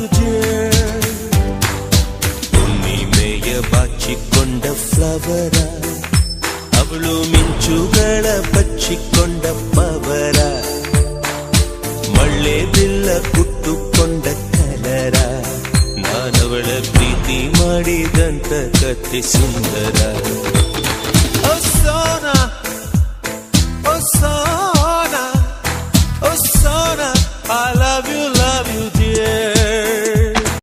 you dear. ಹುಣ್ಣಿಮೆಯ ಬಾಚಿಕೊಂಡ flower, ಅವಳು ಮಿಂಚುಗಳ ಬಚ್ಚಿಕೊಂಡ power, ಮಳ್ಳೆ ಬಿಲ್ಲ ಕುಟ್ಟುಕೊಂಡ ಕಲರ, ನಾನವಳ ಪ್ರೀತಿ ಮಾಡಿದಂತ ಕತೆ ಸುಂದರ. ಓ ಸೋನಾ, ಓ ಸೋನಾ.